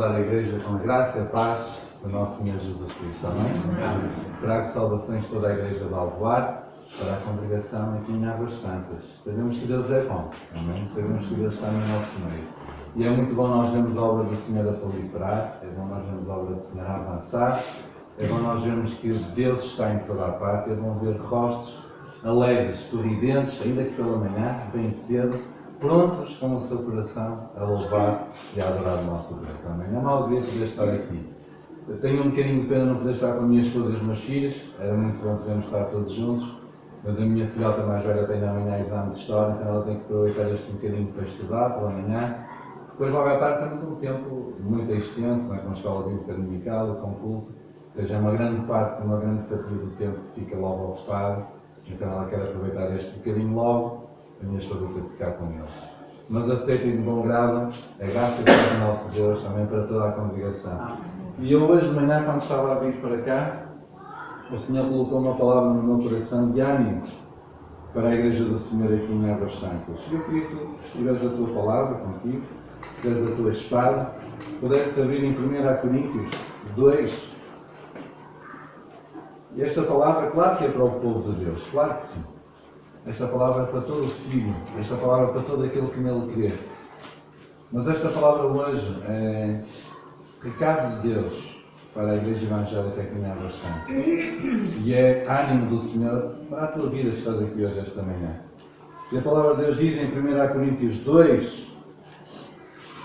saudar a Igreja com a graça e a paz do nosso Senhor Jesus Cristo. Amém? Trago saudações de toda a Igreja de Alvoar para a congregação aqui em Águas Santas. Sabemos que Deus é bom. Amém? Sabemos que Deus está no nosso meio. E é muito bom nós vermos a obra do Senhor a proliferar, é bom nós vermos a obra do Senhor a avançar, é bom nós vermos que Deus está em toda a parte, é bom ver rostos alegres, sorridentes, ainda que pela manhã, bem cedo, prontos com o seu coração a louvar e a adorar o nosso Deus. Amém? É uma alegria poder estar aqui. Eu tenho um bocadinho de pena não poder estar com a minha esposa e os meus filhos, era muito bom podermos estar todos juntos, mas a minha filhota mais velha tem amanhã exame de História, então ela tem que aproveitar este bocadinho para estudar pela manhã. Depois logo à tarde temos um tempo muito extenso, não é? Com a escola bíblica dominical, com culto, ou seja, uma grande parte, uma grande fatia do tempo que fica logo ocupado, então ela quer aproveitar este bocadinho logo, a minha esposa tem que ficar com ele. Mas aceitem de bom grado a graça do nosso Deus também para toda a congregação. E eu hoje de manhã, quando estava a vir para cá, o Senhor colocou uma palavra no meu coração de ânimo para a Igreja do Senhor aqui em Águas Santas. Eu queria que tu estivesse a tua palavra contigo, tivesse a tua espada, pudesse abrir em 1 Coríntios 2. E esta palavra, claro que é para o povo de Deus, claro que sim. Esta palavra é para todo o filho, esta palavra é para todo aquele que nele crê. Mas esta palavra hoje é recado de Deus para a Igreja Evangélica aqui em Águas Santas. E é ânimo do Senhor para a tua vida que estás aqui hoje, esta manhã. E a palavra de Deus diz em 1 Coríntios 2,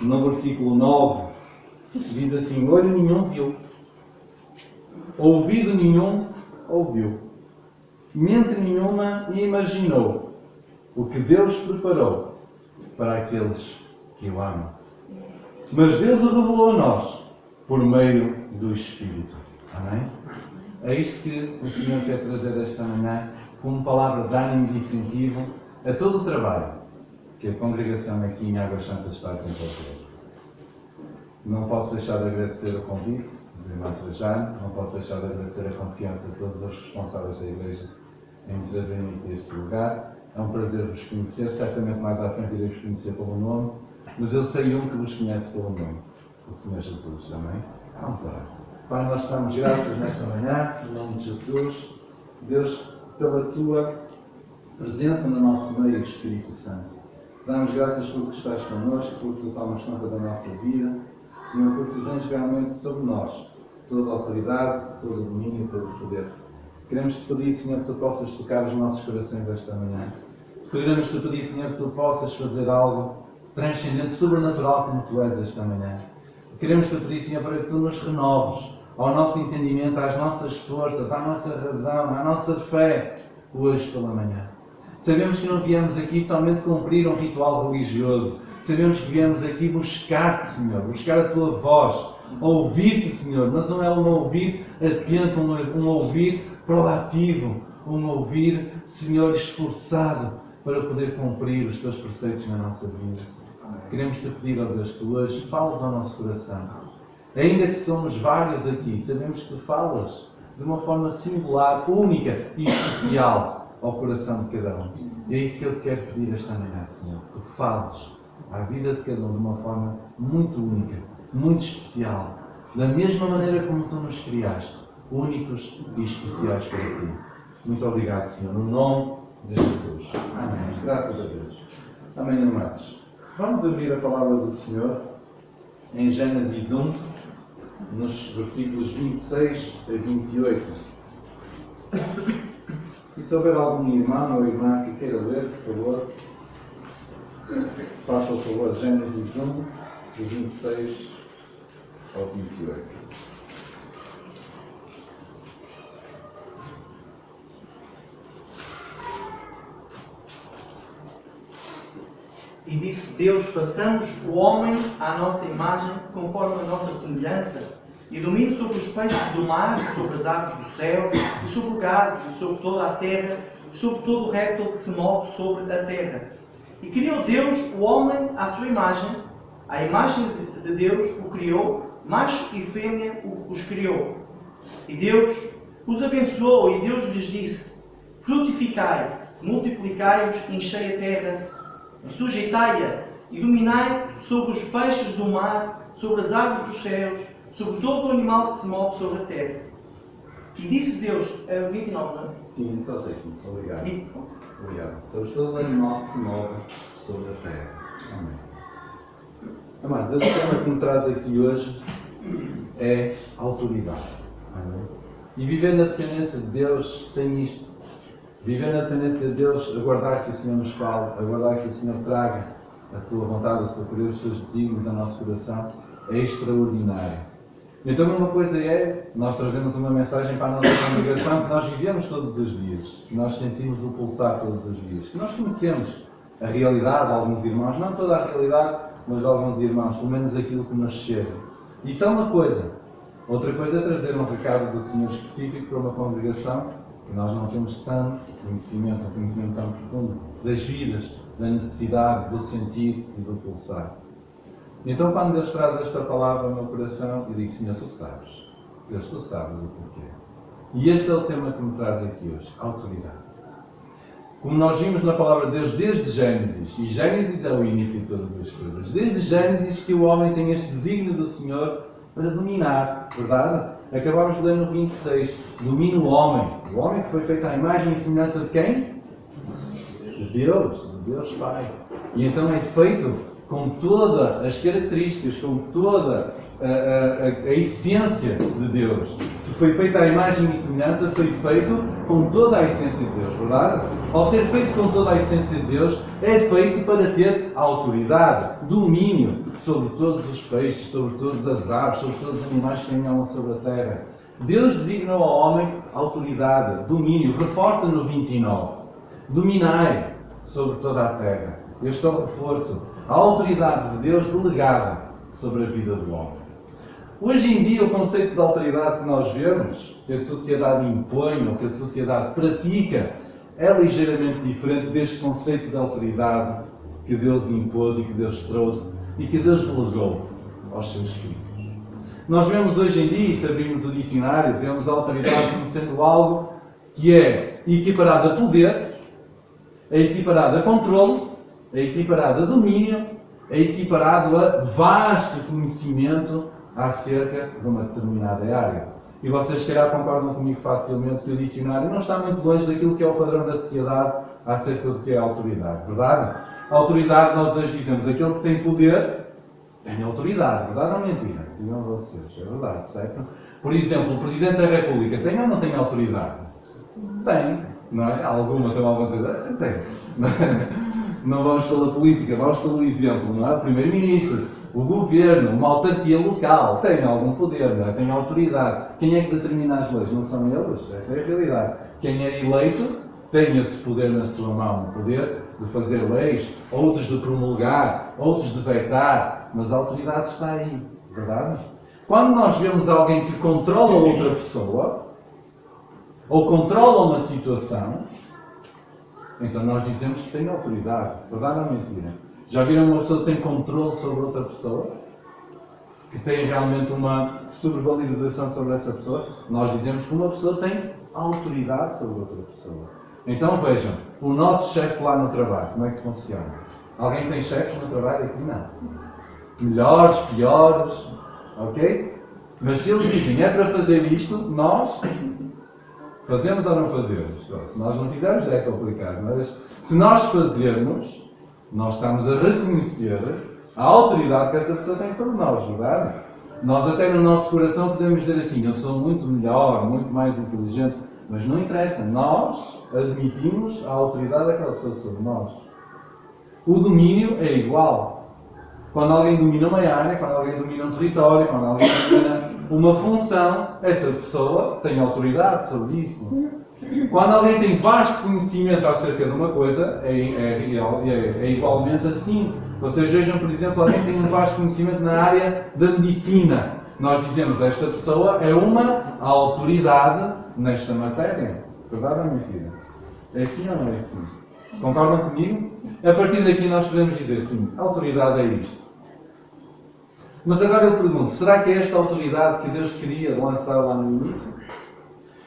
no versículo 9, diz assim: olho nenhum viu, ouvido nenhum ouviu, mente nenhuma imaginou o que Deus preparou para aqueles que o amam. Mas Deus o revelou a nós por meio do Espírito. Amém? É isto que o Senhor quer trazer esta manhã como palavra de ânimo e de incentivo a todo o trabalho que a congregação aqui em Águas Santas está a desenvolver. Não posso deixar de agradecer o convite do irmão Trajano, não posso deixar de agradecer a confiança de todos os responsáveis da Igreja em me trazerem aqui a este lugar. É um prazer vos conhecer, certamente mais à frente irei vos conhecer pelo nome, mas eu sei um que vos conhece pelo nome, o Senhor Jesus. Amém? Vamos orar. Pai, nós estamos graças nesta manhã, em nome de Jesus, Deus, pela tua presença no nosso meio, Espírito Santo. Damos graças por que estás connosco, por que tu tomas conta da nossa vida, Senhor, porque tu tens realmente sobre nós toda a autoridade, todo o domínio e todo o poder. Queremos-te pedir, Senhor, que tu possas tocar os nossos corações esta manhã. Queremos-te pedir, Senhor, que tu possas fazer algo transcendente, sobrenatural como tu és esta manhã. Queremos-te pedir, Senhor, para que tu nos renoves ao nosso entendimento, às nossas forças, à nossa razão, à nossa fé, hoje pela manhã. Sabemos que não viemos aqui somente cumprir um ritual religioso. Sabemos que viemos aqui buscar-te, Senhor, buscar a tua voz, ouvir-te, Senhor, mas não é um ouvir atento, um ouvir proativo, um ouvir, Senhor, esforçado para poder cumprir os teus preceitos na nossa vida. Queremos te pedir, ó Deus, que tu hoje falas ao nosso coração. Ainda que somos vários aqui, sabemos que tu falas de uma forma singular, única e especial ao coração de cada um. E é isso que eu te quero pedir esta manhã, Senhor, que tu fales à vida de cada um de uma forma muito única, muito especial, da mesma maneira como tu nos criaste, únicos e especiais para ti. Muito obrigado, Senhor, no nome de Jesus. Amém. Graças a Deus. Amém, amados. Vamos abrir a palavra do Senhor em Gênesis 1, nos versículos 26 a 28. E se houver algum irmão ou irmã que queira ler, por favor, faça o favor, Gênesis 1, de 26 ao 28. E disse Deus: façamos o homem à nossa imagem, conforme a nossa semelhança, e domine sobre os peixes do mar, e sobre as aves do céu, e sobre o gado, e sobre toda a terra, e sobre todo o réptil que se move sobre a terra. E criou Deus o homem à sua imagem, à imagem de Deus o criou, macho e fêmea os criou. E Deus os abençoou, e Deus lhes disse: frutificai, multiplicai-vos, enchei a terra, sujeitai-a e dominai sobre os peixes do mar, sobre as aves dos céus, sobre todo o animal que se move sobre a terra. E disse Deus, 29, não é? Sim, só técnico. Obrigado. E, Obrigado. Sobre todo animal que se move sobre a terra. Amém. Amados, o tema que me traz aqui hoje é autoridade. Amém. E viver na dependência de Deus tem isto. Viver na dependência de Deus, aguardar que o Senhor nos fale, aguardar que o Senhor traga a sua vontade, a sua querer, os seus desígnios ao nosso coração, é extraordinário. Então, uma coisa é, nós trazemos uma mensagem para a nossa congregação que nós vivemos todos os dias, que nós sentimos o pulsar todos os dias, que nós conhecemos a realidade de alguns irmãos, não toda a realidade, mas de alguns irmãos, pelo menos aquilo que nos chega. Isso é uma coisa. Outra coisa é trazer um recado do Senhor específico para uma congregação que nós não temos tanto conhecimento, um conhecimento tão profundo das vidas, da necessidade, do sentir e do pulsar. Então, quando Deus traz esta palavra ao meu coração, eu digo, Senhor, Tu sabes. Deus, Tu sabes o porquê. E este é o tema que me traz aqui hoje, autoridade. Como nós vimos na palavra de Deus desde Gênesis, e Gênesis é o início de todas as coisas, desde Gênesis que o homem tem este desígnio do Senhor para dominar, verdade? Acabámos de ler no 26, domina o homem que foi feito à imagem e semelhança de quem? De Deus Pai. E então é feito com todas as características, com toda a essência de Deus. Se foi feito à imagem e semelhança, foi feito com toda a essência de Deus, verdade? Ao ser feito com toda a essência de Deus, é feito para ter autoridade, domínio sobre todos os peixes, sobre todas as aves, sobre todos os animais que caminham sobre a terra. Deus designou ao homem autoridade, domínio, reforça no 29. Dominai sobre toda a terra. Este é o reforço. A autoridade de Deus delegada sobre a vida do homem. Hoje em dia, o conceito de autoridade que nós vemos, que a sociedade impõe ou que a sociedade pratica, é ligeiramente diferente deste conceito de autoridade que Deus impôs e que Deus trouxe e que Deus delegou aos seus filhos. Nós vemos hoje em dia, se abrirmos o dicionário, vemos a autoridade como sendo algo que é equiparado a poder, é equiparado a controle, é equiparado a domínio, é equiparado a vasto conhecimento acerca de uma determinada área. E vocês, se calhar, concordam comigo facilmente que o dicionário não está muito longe daquilo que é o padrão da sociedade acerca do que é a autoridade, verdade? A autoridade, nós hoje dizemos, aquele que tem poder tem autoridade, verdade ou mentira? Digam vocês, é verdade, certo? Por exemplo, o Presidente da República tem ou não tem autoridade? Tem, não é? Alguma, tem alguma coisa? Tem. Não vamos pela política, vamos pelo exemplo, não é? O Primeiro-Ministro, o Governo, uma autarquia local, tem algum poder, não é? Tem autoridade. Quem é que determina as leis? Não são eles? Essa é a realidade. Quem é eleito tem esse poder na sua mão, o poder de fazer leis, outros de promulgar, outros de vetar, mas a autoridade está aí, verdade? Quando nós vemos alguém que controla outra pessoa, ou controla uma situação, então nós dizemos que tem autoridade, verdade ou mentira? Já viram uma pessoa que tem controle sobre outra pessoa? Que tem realmente uma sobrevalorização sobre essa pessoa? Nós dizemos que uma pessoa tem autoridade sobre outra pessoa. Então vejam, o nosso chefe lá no trabalho, como é que funciona? Alguém tem chefes no trabalho? Aqui não. Melhores, piores, ok? Mas se eles dizem, é para fazer isto, nós fazemos ou não fazemos? Se nós não fizermos é complicado, mas se nós fazermos, nós estamos a reconhecer a autoridade que essa pessoa tem sobre nós, verdade? Nós até no nosso coração podemos dizer assim, eu sou muito melhor, muito mais inteligente, mas não interessa, nós admitimos a autoridade daquela pessoa sobre nós. O domínio é igual. Quando alguém domina uma área, quando alguém domina um território, quando alguém domina uma função, essa pessoa tem autoridade sobre isso. Quando alguém tem vasto conhecimento acerca de uma coisa, é igualmente assim. Vocês vejam, por exemplo, alguém tem um vasto conhecimento na área da medicina. Nós dizemos, esta pessoa é uma autoridade nesta matéria. Verdade ou mentira? É assim ou não é assim? Concordam comigo? A partir daqui nós podemos dizer, sim, a autoridade é isto. Mas agora eu pergunto, será que é esta autoridade que Deus queria lançar lá no início?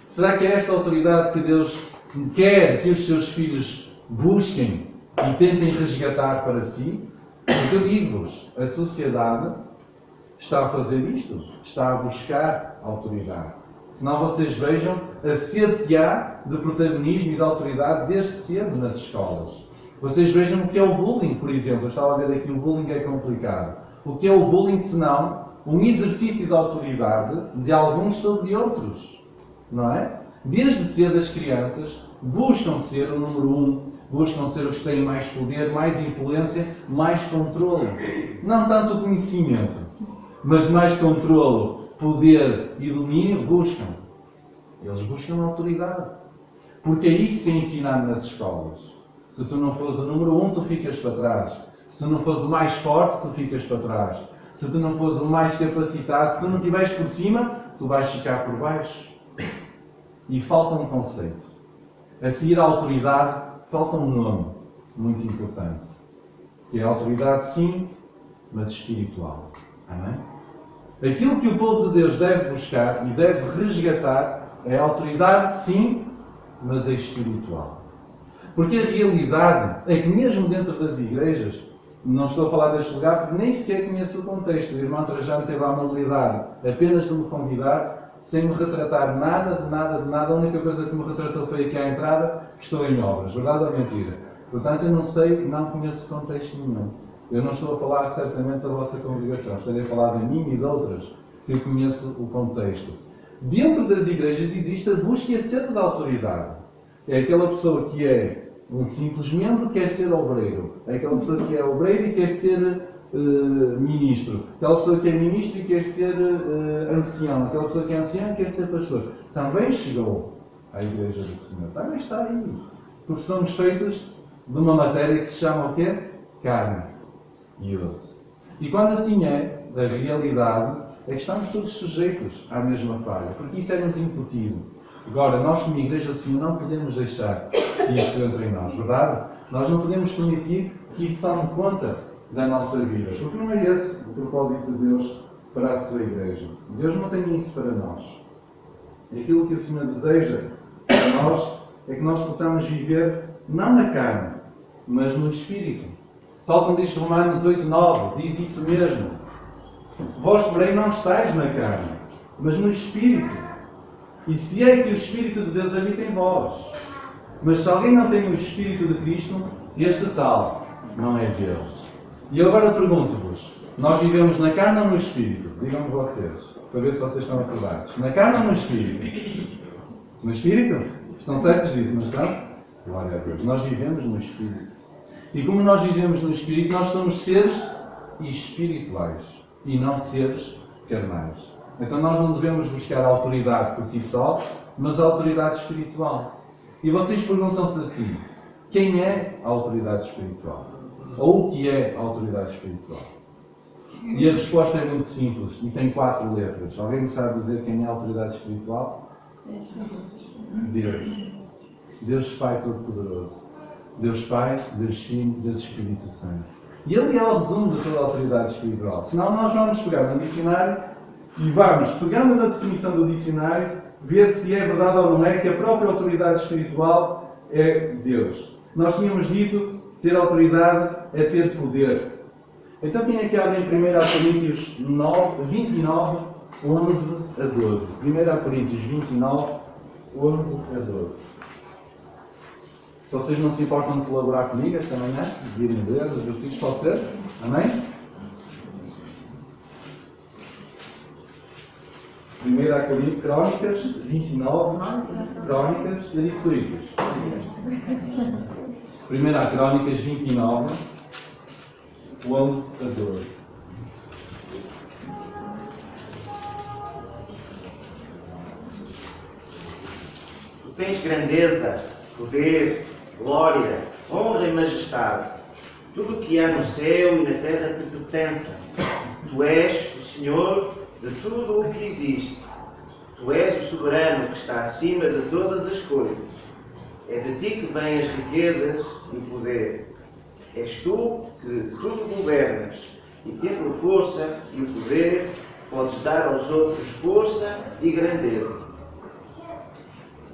Será que é esta autoridade que Deus quer que os seus filhos busquem e tentem resgatar para si? Porque eu digo-vos, a sociedade está a fazer isto, está a buscar autoridade. Senão vocês vejam a sede que há de protagonismo e de autoridade desde cedo nas escolas. Vocês vejam o que é o bullying, por exemplo. Eu estava a ver aqui, o bullying é complicado. O que é o bullying senão um exercício de autoridade de alguns sobre outros? Não é? Desde cedo as crianças buscam ser o número um, buscam ser os que têm mais poder, mais influência, mais controle. Não tanto o conhecimento, mas mais controle, poder e domínio buscam. Eles buscam autoridade. Porque é isso que é ensinado nas escolas. Se tu não fores o número um, tu ficas para trás. Se tu não fores o mais forte, tu ficas para trás. Se tu não fores o mais capacitado, se tu não estiveres por cima, tu vais ficar por baixo. E falta um conceito. A seguir à autoridade, falta um nome muito importante. Que é a autoridade, sim, mas espiritual. Amém? Aquilo que o povo de Deus deve buscar e deve resgatar é a autoridade, sim, mas é espiritual. Porque a realidade é que mesmo dentro das igrejas, não estou a falar deste lugar porque nem sequer conheço o contexto. O irmão Trajano teve a amabilidade apenas de me convidar, sem me retratar nada, de nada, de nada. A única coisa que me retratou foi aqui à entrada, que estou em obras. Verdade ou mentira? Portanto, eu não sei, não conheço contexto nenhum. Eu não estou a falar certamente da vossa congregação. Estarei a falar de mim e de outras que eu conheço o contexto. Dentro das igrejas existe a busca e a sede da autoridade. É aquela pessoa que é um simples membro quer ser obreiro. É aquela pessoa que é obreiro e quer ser ministro. Aquela pessoa que é ministro e quer ser ancião. Aquela pessoa que é ancião e quer ser pastor. Também chegou à Igreja do Senhor. Também está aí. Porque somos feitos de uma matéria que se chama o quê? Carne e osso. E quando assim é, a realidade é que estamos todos sujeitos à mesma falha. Porque isso é-nos incutido. Agora, nós como Igreja do Senhor não podemos deixar isso entre nós, verdade? Nós não podemos permitir que isso tome conta da nossa vida. Porque não é esse o propósito de Deus para a sua Igreja. Deus não tem isso para nós. E aquilo que o Senhor deseja para nós é que nós possamos viver não na carne, mas no Espírito. Tal como diz Romanos 8:9, diz isso mesmo. Vós, porém, não estáis na carne, mas no Espírito. E se é que o Espírito de Deus habita em vós. Mas se alguém não tem o Espírito de Cristo, este tal não é Deus. E eu agora pergunto-vos, nós vivemos na carne ou no Espírito? Digam-me vocês, para ver se vocês estão acordados. Na carne ou no Espírito? No Espírito? Estão certos disso, não estão? Glória a Deus. Nós vivemos no Espírito. E como nós vivemos no Espírito, nós somos seres espirituais e não seres carnais. Então nós não devemos buscar a autoridade por si só, mas a autoridade espiritual. E vocês perguntam-se assim, quem é a autoridade espiritual? Ou o que é a autoridade espiritual? E a resposta é muito simples e tem 4 letras. Alguém me sabe dizer quem é a autoridade espiritual? Deus. Deus Pai Todo-Poderoso. Deus Pai, Deus Filho, Deus Espírito Santo. E ele é o resumo de toda a autoridade espiritual. Senão nós vamos pegar no dicionário e vamos, pegando na definição do dicionário, ver se é verdade ou não é que a própria autoridade espiritual é Deus. Nós tínhamos dito ter autoridade é ter poder. Então quem é que abre em 1 Coríntios 29, 11 a 12? 1 Coríntios 29, 11 a 12. Vocês não se importam de colaborar comigo esta manhã? De ir em inglês, os versículos, pode ser? Amém? 1 Coríntios, Crónicas 29, Crónicas, eu disse Coríntios. 1 Crónicas 29, 11 a 12. Tu tens grandeza, poder, glória, honra e majestade. Tudo o que há no céu e na terra te pertence. Tu és o Senhor de tudo o que existe. Tu és o soberano que está acima de todas as coisas. É de ti que vêm as riquezas e o poder. És tu que tudo governas, e tendo a força e o poder, podes dar aos outros força e grandeza.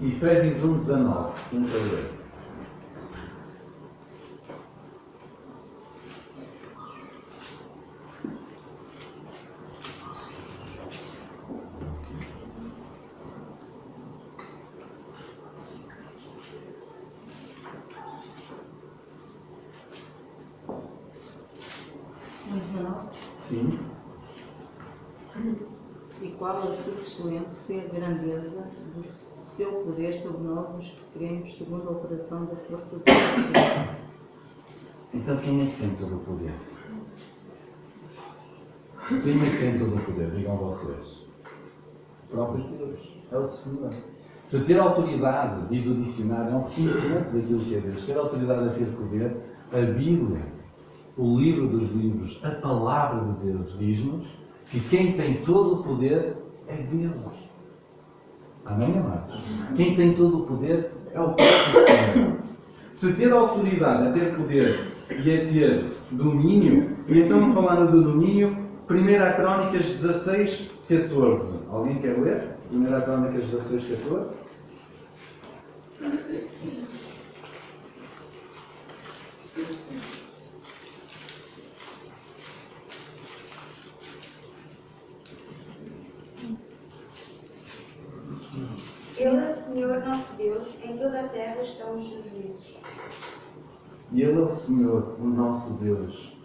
Efésios 1:19. Vamos ler. 19. Sim. E qual a sua excelência e a grandeza do seu poder sobre nós, os que cremos, segundo a operação da força do Espírito. Então quem é que tem todo o poder? Quem é que tem todo o poder? Digam vocês. O próprio Deus. É o Senhor. Se ter autoridade, diz o dicionário, é um reconhecimento daquilo que é Deus. Se ter autoridade a ter poder, a Bíblia, o livro dos livros, a palavra de Deus, diz-nos que quem tem todo o poder é Deus. Amém, amados? Quem tem todo o poder é o próprio Senhor. Se ter autoridade é ter poder e é ter domínio, e então falando do domínio, 1 Crónicas 16, 14. Alguém quer ler? 1 Crónicas 16, 14. Ele é o Senhor nosso Deus, em toda a terra estão os seus juízos. E Ele é o Senhor, o nosso Deus.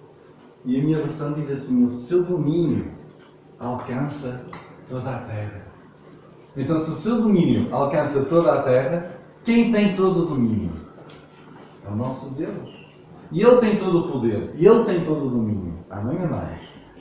E a minha versão diz assim: o seu domínio alcança toda a terra. Então, se o seu domínio alcança toda a terra, quem tem todo o domínio? É o nosso Deus. E Ele tem todo o poder. E Ele tem todo o domínio. Amém, amados?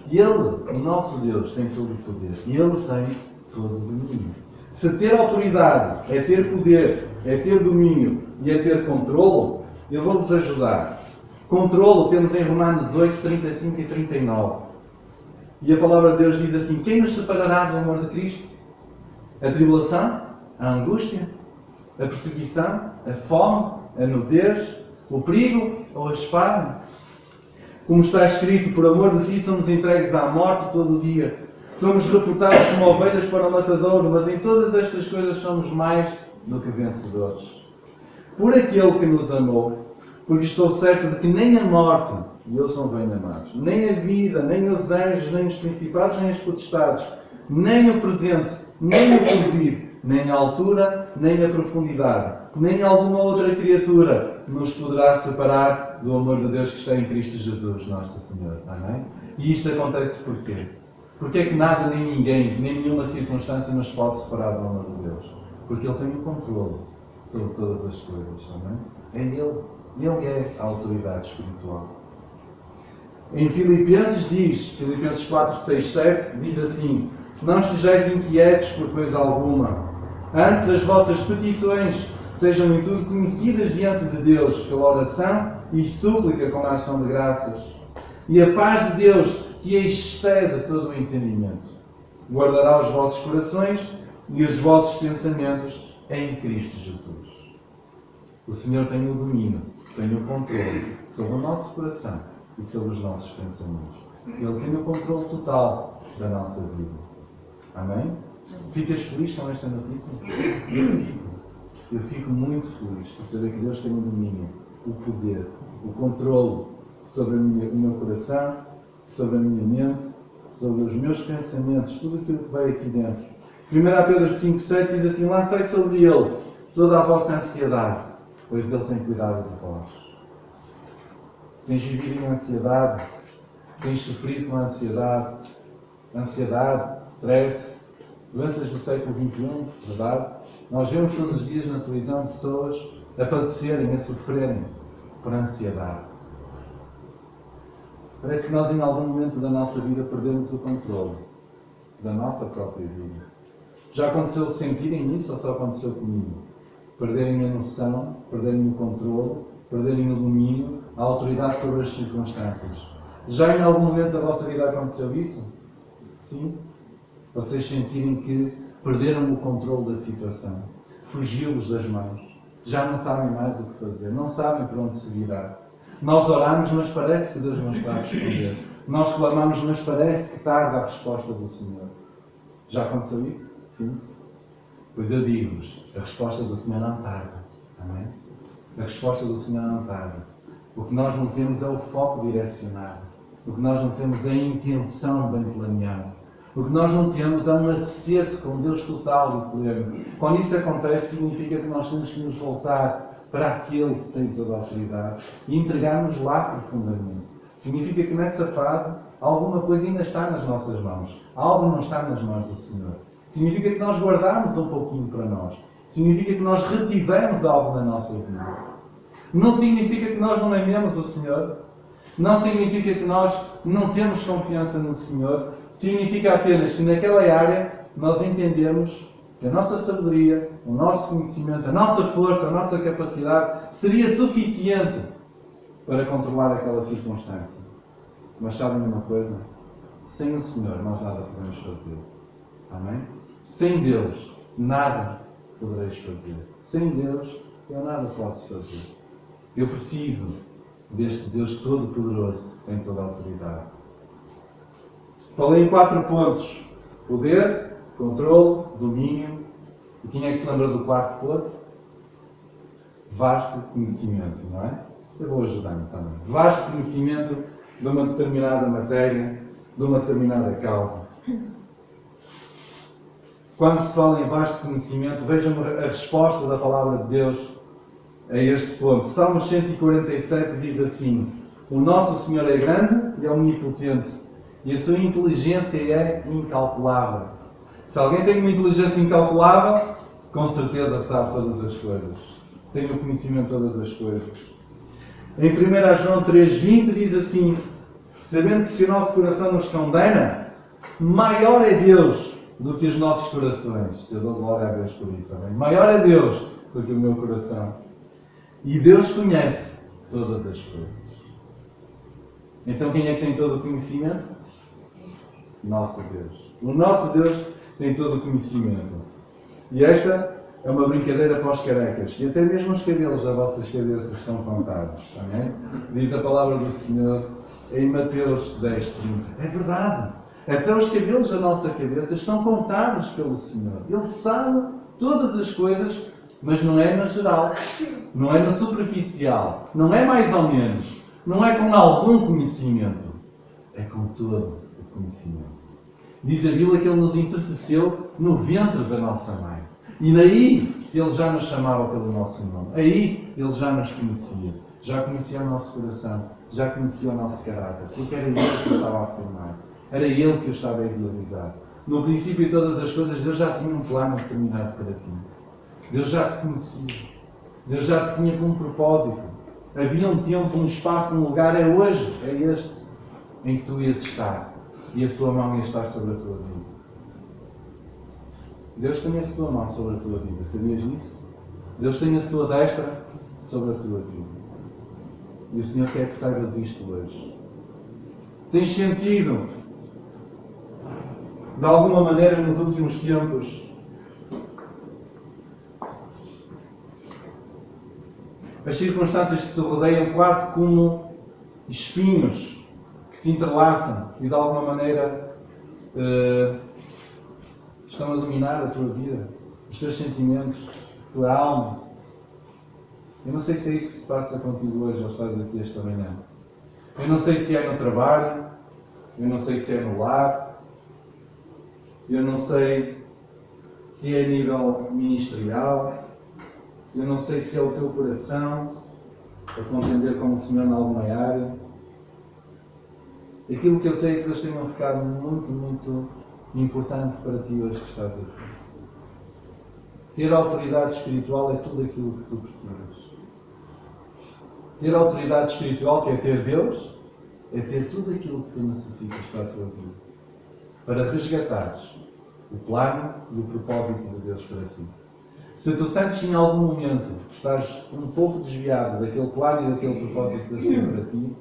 E Ele, o nosso Deus, tem todo o poder. E Ele tem todo o domínio. Se ter autoridade é ter poder, é ter domínio e é ter controle, eu vou-vos ajudar. Controle temos em Romanos 8, 35 e 39. E a palavra de Deus diz assim: quem nos separará do amor de Cristo? A tribulação? A angústia? A perseguição? A fome? A nudez? O perigo? Ou a espada? Como está escrito, por amor de ti somos entregues à morte todo o dia. Somos reputados como ovelhas para o matadouro, mas em todas estas coisas somos mais do que vencedores. Por aquele que nos amou, porque estou certo de que nem a morte, e eles são bem amados, nem a vida, nem os anjos, nem os principados, nem as potestades, nem o presente, nem o porvir, nem a altura, nem a profundidade, nem alguma outra criatura nos poderá separar do amor de Deus que está em Cristo Jesus, nosso Senhor. Amém? E isto acontece porquê? Porque é que nada, nem ninguém, nem nenhuma circunstância nos pode separar do amor de Deus? Porque Ele tem o controle sobre todas as coisas. Amém? É Ele. Ele é a autoridade espiritual. Em Filipenses diz, Filipenses 4, 6, 7, diz assim: não estejais inquietos por coisa alguma. Antes as vossas petições sejam em tudo conhecidas diante de Deus pela oração e súplica com a ação de graças. E a paz de Deus, que excede todo o entendimento, guardará os vossos corações e os vossos pensamentos em Cristo Jesus. O Senhor tem o domínio, tem o controle sobre o nosso coração e sobre os nossos pensamentos. Ele tem o controle total da nossa vida. Amém? Ficas feliz com esta notícia? Eu fico muito feliz por saber que Deus tem o domínio, o poder, o controle sobre o meu coração, sobre a minha mente, sobre os meus pensamentos, tudo aquilo que vai aqui dentro. 1 Pedro 5, 7 diz assim: lançai sobre Ele toda a vossa ansiedade, pois Ele tem cuidado de vós. Tens vivido em ansiedade? Tens sofrido com ansiedade? Ansiedade, stress, doenças do século XXI, verdade? Nós vemos todos os dias na televisão pessoas a padecerem, a sofrerem por ansiedade. Parece que nós, em algum momento da nossa vida, perdemos o controle da nossa própria vida. Já aconteceu sentirem isso ou só aconteceu comigo? Perderem a noção, perderem o controle, perderem o domínio, a autoridade sobre as circunstâncias. Já em algum momento da vossa vida aconteceu isso? Sim? Vocês sentirem que perderam o controle da situação, fugiu-vos das mãos, já não sabem mais o que fazer, não sabem para onde se virar. Nós oramos, mas parece que Deus não está a responder. Nós clamamos, mas parece que tarda a resposta do Senhor. Já aconteceu isso? Sim. Pois eu digo-vos, a resposta do Senhor não tarda. Amém? A resposta do Senhor não tarda. O que nós não temos é o foco direcionado. O que nós não temos é a intenção bem planeada. O que nós não temos é um acerto com Deus total e pleno. Quando isso acontece, significa que nós temos que nos voltar para aquele que tem toda a autoridade e entregarmos lá profundamente. Significa que nessa fase Alguma coisa ainda está nas nossas mãos. Algo não está nas mãos do Senhor. Significa que nós guardamos um pouquinho para nós. Significa que nós retivemos algo na nossa vida. Não significa que nós não amemos o Senhor. Não significa que nós não temos confiança no Senhor. Significa apenas que naquela área nós entendemos que a nossa sabedoria, o nosso conhecimento, a nossa força, a nossa capacidade seria suficiente para controlar aquela circunstância. Mas sabem uma coisa? Sem o Senhor nós nada podemos fazer. Amém? Sem Deus nada podereis fazer. Sem Deus eu nada posso fazer. Eu preciso deste Deus Todo-Poderoso que tem toda a autoridade. Falei em 4 pontos. Poder, controle, domínio. E quem é que se lembra do 4º ponto? Vasto conhecimento, não é? Eu vou ajudar-me também. Vasto conhecimento de uma determinada matéria, de uma determinada causa. Quando se fala em vasto conhecimento, vejam a resposta da palavra de Deus a este ponto. Salmos 147 diz assim: o nosso Senhor é grande e omnipotente, e a sua inteligência é incalculável. Se alguém tem uma inteligência incalculável, com certeza sabe todas as coisas. Tem o conhecimento de todas as coisas. Em 1 João 3,20 diz assim: sabendo que se o nosso coração nos condena, maior é Deus do que os nossos corações. Eu dou glória a Deus por isso, amém? Maior é Deus do que o meu coração. E Deus conhece todas as coisas. Então quem é que tem todo o conhecimento? Nosso Deus. O nosso Deus tem todo o conhecimento. E esta é uma brincadeira para os carecas. E até mesmo os cabelos das vossas cabeças estão contados. Amém? Diz a palavra do Senhor em Mateus 10:30. É verdade. Até os cabelos da nossa cabeça estão contados pelo Senhor. Ele sabe todas as coisas, mas não é na geral. Não é na superficial. Não é mais ou menos. Não é com algum conhecimento. É com todo o conhecimento. Diz a Bíblia que Ele nos entreteceu no ventre da nossa mãe. E daí Ele já nos chamava pelo nosso nome. Aí Ele já nos conhecia. Já conhecia o nosso coração. Já conhecia o nosso caráter. Porque era Ele que o estava a formar. Era Ele que o estava a idealizar. No princípio de todas as coisas, Deus já tinha um plano determinado para ti. Deus já te conhecia. Deus já te tinha como propósito. Havia um tempo, um espaço, um lugar. É hoje, é este, em que tu ias estar. E a sua mão ia estar sobre a tua vida. Deus tem a sua mão sobre a tua vida. Sabias disso? Deus tem a sua destra sobre a tua vida. E o Senhor quer que saibas isto hoje. Tens sentido, de alguma maneira, nos últimos tempos, as circunstâncias que te rodeiam quase como espinhos que se entrelaçam e de alguma maneira estão a dominar a tua vida, os teus sentimentos, a tua alma. Eu não sei se é isso que se passa contigo hoje, ou estás aqui esta manhã. Eu não sei se é no trabalho, eu não sei se é no lar, eu não sei se é a nível ministerial, eu não sei se é o teu coração a contender com o Senhor em alguma área. Aquilo que eu sei é que Deus tem um recado muito, muito importante para ti hoje que estás aqui. Ter autoridade espiritual é tudo aquilo que tu precisas. Ter autoridade espiritual, que é ter Deus, é ter tudo aquilo que tu necessitas para a tua vida. Para resgatares o plano e o propósito de Deus para ti. Se tu sentes que em algum momento estás um pouco desviado daquele plano e daquele propósito que Deus tem para ti,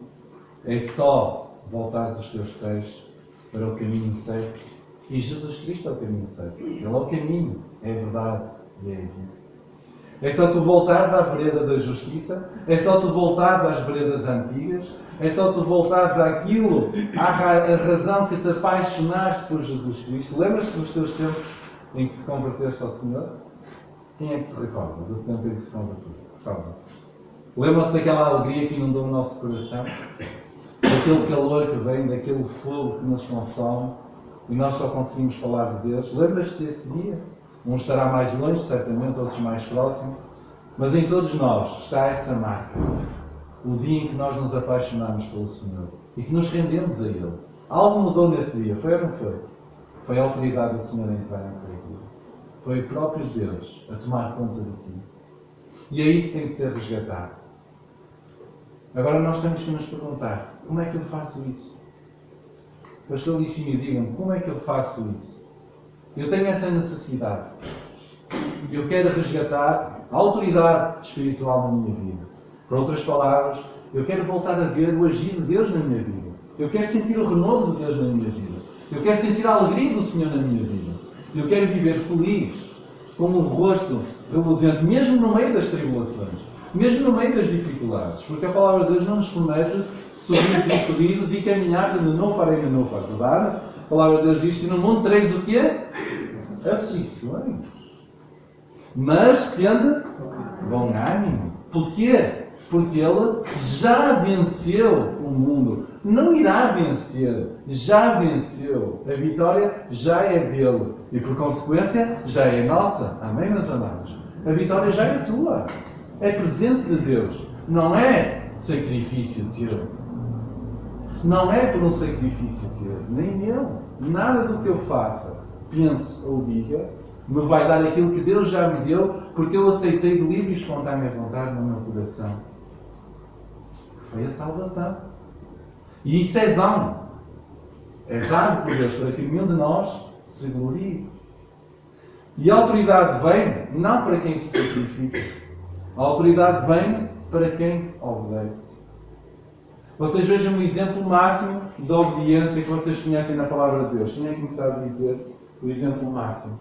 é só voltares os teus pés para o caminho certo. E Jesus Cristo é o caminho certo. Ele é o caminho, é a verdade e é a vida. É só tu voltares à vereda da justiça, é só tu voltares às veredas antigas, é só tu voltares àquilo, à razão que te apaixonaste por Jesus Cristo. Lembras-te dos teus tempos em que te converteste ao Senhor? Quem é que se recorda do tempo em que se converteu? Recorda-se. Lembram-se daquela alegria que inundou o nosso coração? Daquele calor que vem, daquele fogo que nos consome e nós só conseguimos falar de Deus? Lembras-te desse dia? Um estará mais longe, certamente, outros mais próximos. Mas em todos nós está essa marca. O dia em que nós nos apaixonamos pelo Senhor e que nos rendemos a Ele. Algo mudou nesse dia, foi ou não foi? Foi a autoridade do Senhor a entrar naquele dia. Foi o próprio Deus a tomar conta de ti. E é isso que tem que ser resgatado. Agora nós temos que nos perguntar, como é que eu faço isso? Pastor Lício, me digam, como é que eu faço isso? Eu tenho essa necessidade. Eu quero resgatar a autoridade espiritual na minha vida. Por outras palavras, eu quero voltar a ver o agir de Deus na minha vida. Eu quero sentir o renovo de Deus na minha vida. Eu quero sentir a alegria do Senhor na minha vida. Eu quero viver feliz, com um rosto reluzente, mesmo no meio das tribulações, mesmo no meio das dificuldades. Porque a palavra de Deus não nos promete sorrisos e sorrisos e caminhar de novo para novo, verdade? A palavra de Deus diz que no mundo tereis o quê? Aflições. Mas tende bom ânimo. Porquê? Porque Ele já venceu o mundo. Não irá vencer. Já venceu. A vitória já é dele. E por consequência, já é nossa. Amém, meus amados? A vitória já é tua. É presente de Deus. Não é sacrifício teu. Não é por um sacrifício teu. Nem meu. Nada do que eu faça, pense ou diga, me vai dar aquilo que Deus já me deu, porque eu aceitei de livre e espontânea vontade no meu coração. Foi a salvação. E isso é dom. É dado por Deus para que nenhum de nós se glorie. E a autoridade vem não para quem se sacrifica. A autoridade vem para quem obedece. Vocês vejam um exemplo máximo da obediência que vocês conhecem na palavra de Deus. Quem é que me sabe dizer o exemplo máximo?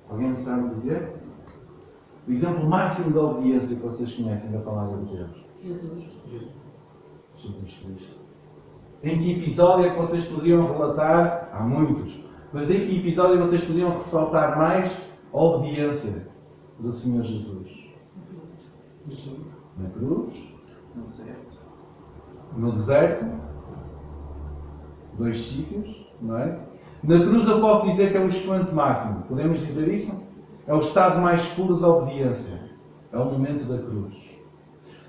Alguém me sabe dizer? O exemplo máximo da obediência que vocês conhecem da palavra de Deus. Jesus Cristo. Em que episódio é que vocês poderiam relatar? Há muitos. Mas em que episódio vocês poderiam ressaltar mais a obediência do Senhor Jesus? Na cruz? No deserto. No deserto? Dois sítios, não é? Na cruz eu posso dizer que é o expoente máximo. Podemos dizer isso? É o estado mais puro da obediência. É o momento da cruz.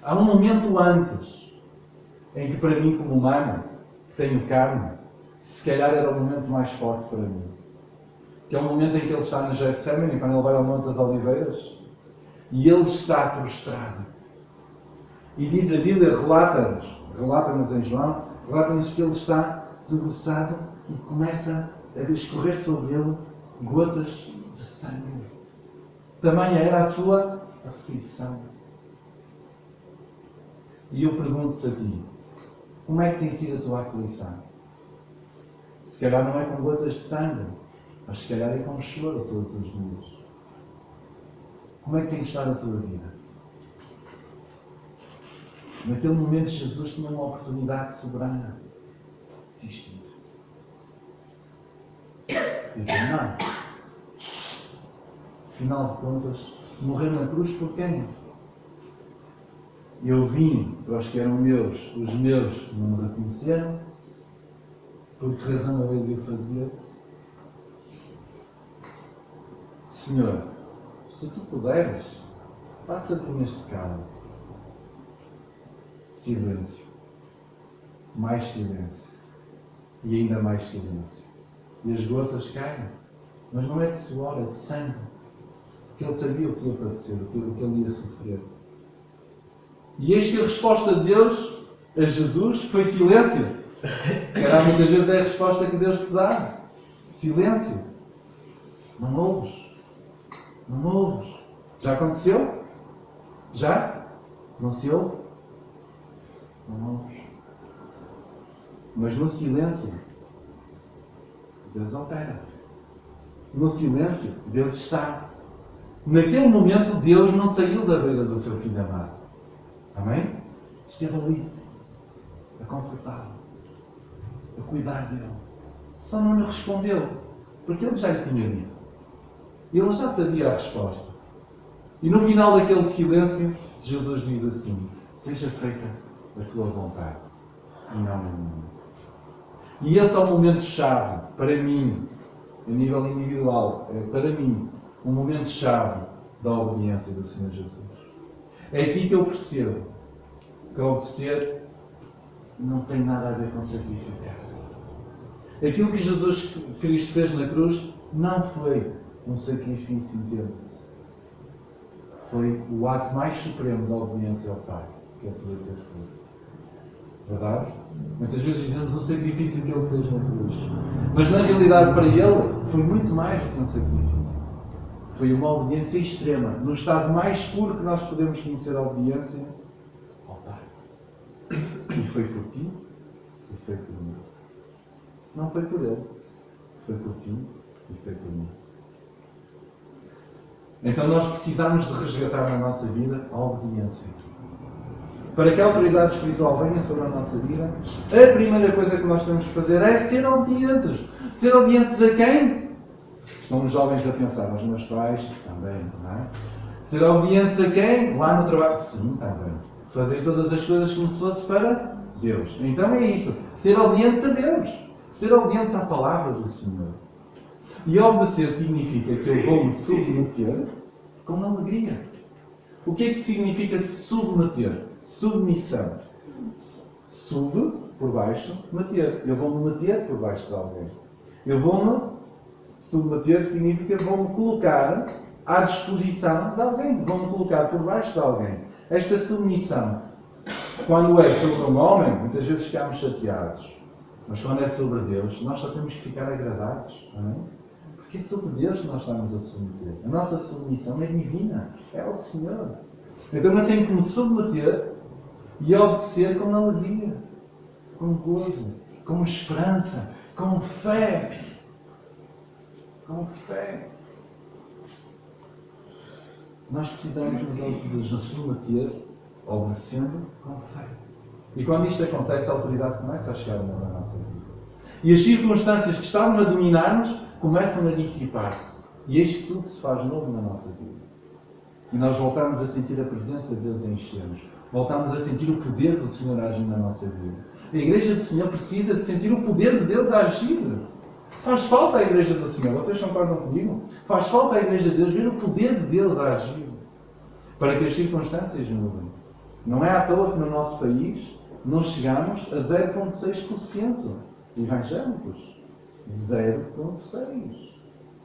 Há um momento antes em que para mim, como humano, que tenho carne, se calhar era o momento mais forte para mim. Que é o momento em que ele está no Getsemane, quando ele vai ao Monte das Oliveiras, e ele está prostrado. E diz a Bíblia, relata-nos em João, relata-nos que ele está debruçado e começa a escorrer sobre ele gotas de sangue. Tamanha era a sua aflição. E eu pergunto-te a ti, como é que tem sido a tua aflição? Se calhar não é com gotas de sangue, mas se calhar é com choro todos os dias. Como é que tem estado a tua vida? Naquele momento Jesus tinha uma oportunidade soberana de existir. Dizer, não. Afinal de contas, morrer na cruz por quem? Eu vim para os que eram meus, os meus não me reconheceram. Por que razão eu hei de o fazer? Senhor, se tu puderes, passa-te neste cálice. Silêncio. Mais silêncio. E ainda mais silêncio. E as gotas caem. Mas não é de suor, é de sangue. Porque ele sabia o que ia padecer, o que ele ia sofrer. E eis que a resposta de Deus a Jesus foi silêncio. Se calhar muitas vezes é a resposta que Deus te dá. Silêncio. Não ouves. Não ouves. Já aconteceu? Já? Não se ouve? Não ouves. Mas no silêncio, Deus opera. No silêncio, Deus está. Naquele momento, Deus não saiu da beira do seu filho amado. Amém? Esteve ali, a confortá-lo, a cuidar dele. Só não lhe respondeu, porque ele já lhe tinha dito. Ele já sabia a resposta. E no final daquele silêncio, Jesus diz assim: seja feita a tua vontade, e não a minha. E esse é o momento-chave, para mim, a nível individual, é para mim, um momento-chave da obediência do Senhor Jesus. É aqui que eu percebo que obedecer não tem nada a ver com sacrificar. Aquilo que Jesus Cristo fez na cruz não foi um sacrifício intenso. Foi o ato mais supremo da obediência ao Pai, que é poder ter feito. Verdade? Muitas vezes dizemos o sacrifício que Ele fez na cruz. Mas na realidade para Ele foi muito mais do que um sacrifício. Foi uma obediência extrema, no estado mais puro que nós podemos conhecer a obediência ao Pai. E foi por ti, e foi por mim. Não foi por Ele, foi por ti e foi por mim. Então nós precisamos de resgatar na nossa vida a obediência. Para que a autoridade espiritual venha sobre a nossa vida, a primeira coisa que nós temos que fazer é ser obedientes. Ser obedientes a quem? Estão os jovens a pensar, aos meus pais, também, não é? Ser obedientes a quem? Lá no trabalho, sim, também. Fazer todas as coisas como se fosse para Deus. Então é isso, ser obedientes a Deus. Ser obedientes à palavra do Senhor. E obedecer significa que eu vou me submeter com alegria. O que é que significa submeter? Submissão. Sub, por baixo, meter. Eu vou-me meter por baixo de alguém. Eu vou-me submeter significa vou-me colocar à disposição de alguém. Vou-me colocar por baixo de alguém. Esta submissão, quando é sobre um homem, muitas vezes ficamos chateados. Mas quando é sobre Deus, nós só temos que ficar agradados. Não é? Porque é sobre Deus que nós estamos a submeter. A nossa submissão é divina. É ao Senhor. Então eu tenho que me submeter e obedecer com alegria, com gozo, com esperança, com fé. Com fé. Nós precisamos nos submeter, obedecendo com fé. E quando isto acontece, a autoridade começa a chegar na nossa vida. E as circunstâncias que estavam a dominar-nos começam a dissipar-se. E eis que tudo se faz novo na nossa vida. E nós voltamos a sentir a presença de Deus a encher-nos. Voltamos a sentir o poder do Senhor a agir na nossa vida. A Igreja do Senhor precisa de sentir o poder de Deus a agir. Faz falta à Igreja do Senhor. Vocês concordam comigo? Faz falta à Igreja de Deus ver o poder de Deus a agir. Para que as circunstâncias mudem. Não é à toa que no nosso país nós chegamos a 0,6% de evangélicos. 0,6%.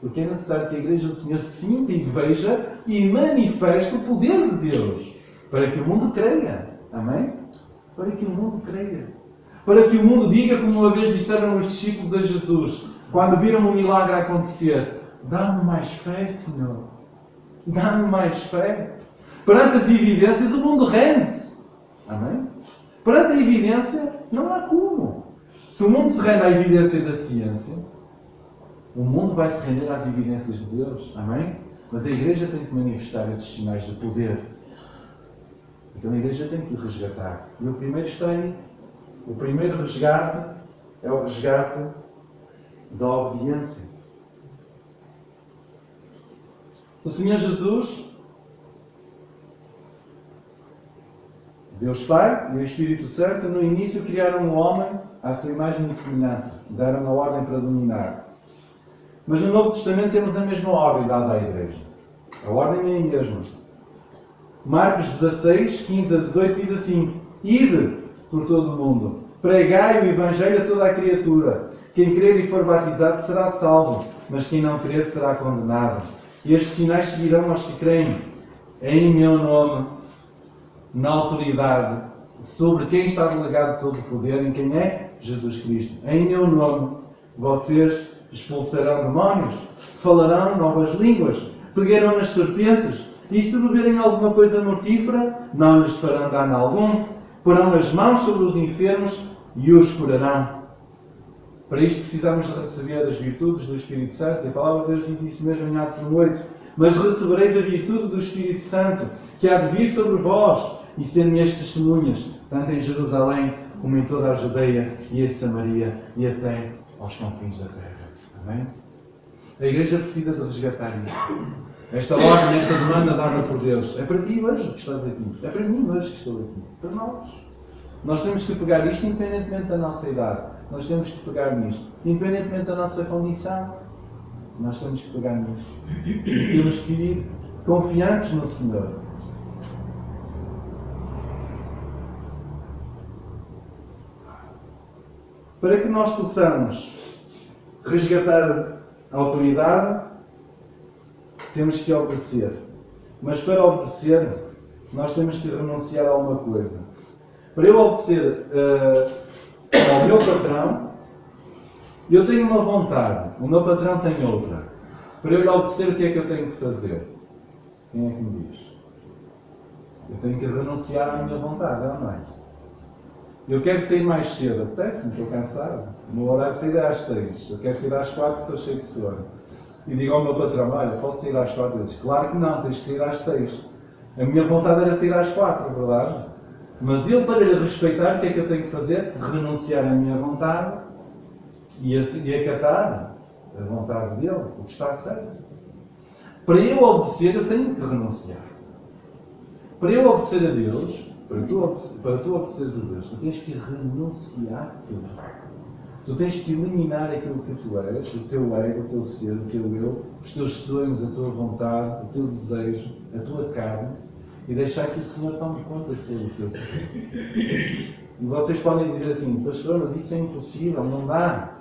Porque é necessário que a Igreja do Senhor sinta e veja e manifeste o poder de Deus. Para que o mundo creia. Amém? Para que o mundo creia. Para que o mundo diga, como uma vez disseram os discípulos a Jesus, quando viram um milagre acontecer: dá-me mais fé, Senhor. Dá-me mais fé. Perante as evidências, o mundo rende-se. Amém? Perante a evidência, não há como. Se o mundo se rende à evidência da ciência, o mundo vai se render às evidências de Deus. Amém? Mas a Igreja tem que manifestar esses sinais de poder. Então a Igreja tem que resgatar. E o primeiro está aí. O primeiro resgate é o resgate da obediência. O Senhor Jesus, Deus Pai e o Espírito Santo, no início criaram o homem à sua imagem e semelhança. Deram a ordem para dominar. Mas no Novo Testamento temos a mesma ordem dada à Igreja. A ordem é a mesma. Marcos 16, 15 a 18 diz assim: ide por todo o mundo, pregai o Evangelho a toda a criatura. Quem crer e for batizado será salvo, mas quem não crer será condenado. E estes sinais seguirão aos que creem. Em meu nome, na autoridade, sobre quem está delegado todo o poder, em quem é Jesus Cristo. Em meu nome, vocês expulsarão demónios, falarão novas línguas, pegarão nas serpentes, e se beberem alguma coisa mortífera, não lhes farão dano algum, porão as mãos sobre os enfermos e os curarão. Para isto precisamos de receber as virtudes do Espírito Santo. E a palavra de Deus diz isso mesmo em Atos 1:8. Mas recebereis a virtude do Espírito Santo, que há de vir sobre vós, e ser minhas testemunhas, tanto em Jerusalém como em toda a Judeia e em Samaria e até aos confins da terra. Amém? A Igreja precisa de resgatar isto. Esta ordem, esta demanda dada por Deus, é para ti hoje que estás aqui. É para mim hoje que estou aqui. Para nós. Nós temos que pegar isto independentemente da nossa idade. Nós temos que pegar nisto. Independentemente da nossa condição. Nós temos que pegar nisto. E temos que ir confiantes no Senhor. Para que nós possamos resgatar a autoridade, temos que obedecer. Mas para obedecer, nós temos que renunciar a alguma coisa. Para eu obedecer ao meu patrão, eu tenho uma vontade, o meu patrão tem outra. Para eu lhe obedecer, o que é que eu tenho que fazer? Quem é que me diz? Eu tenho que renunciar à minha vontade, não é? Eu quero sair mais cedo, apetece-me, estou cansado. O meu horário de sair é às 6. Eu quero sair às 4, estou cheio de sono. E digo ao meu patrão, olha, posso sair às 4? Ele diz, claro que não, tens de sair às 6. A minha vontade era sair às 4, verdade? Mas eu, para lhe respeitar, o que é que eu tenho que fazer? Renunciar à minha vontade e acatar a vontade dele, o que está certo. Para eu obedecer, eu tenho que renunciar. Para eu obedecer a Deus, para tu obedeceres a Deus, tu tens que renunciar-te. Tu tens que eliminar aquilo que tu és, o teu ego, o teu ser, o teu eu, os teus sonhos, a tua vontade, o teu desejo, a tua carne, e deixar que o Senhor tome conta de todo o teu ser. E vocês podem dizer assim, pastor, mas isso é impossível, não dá.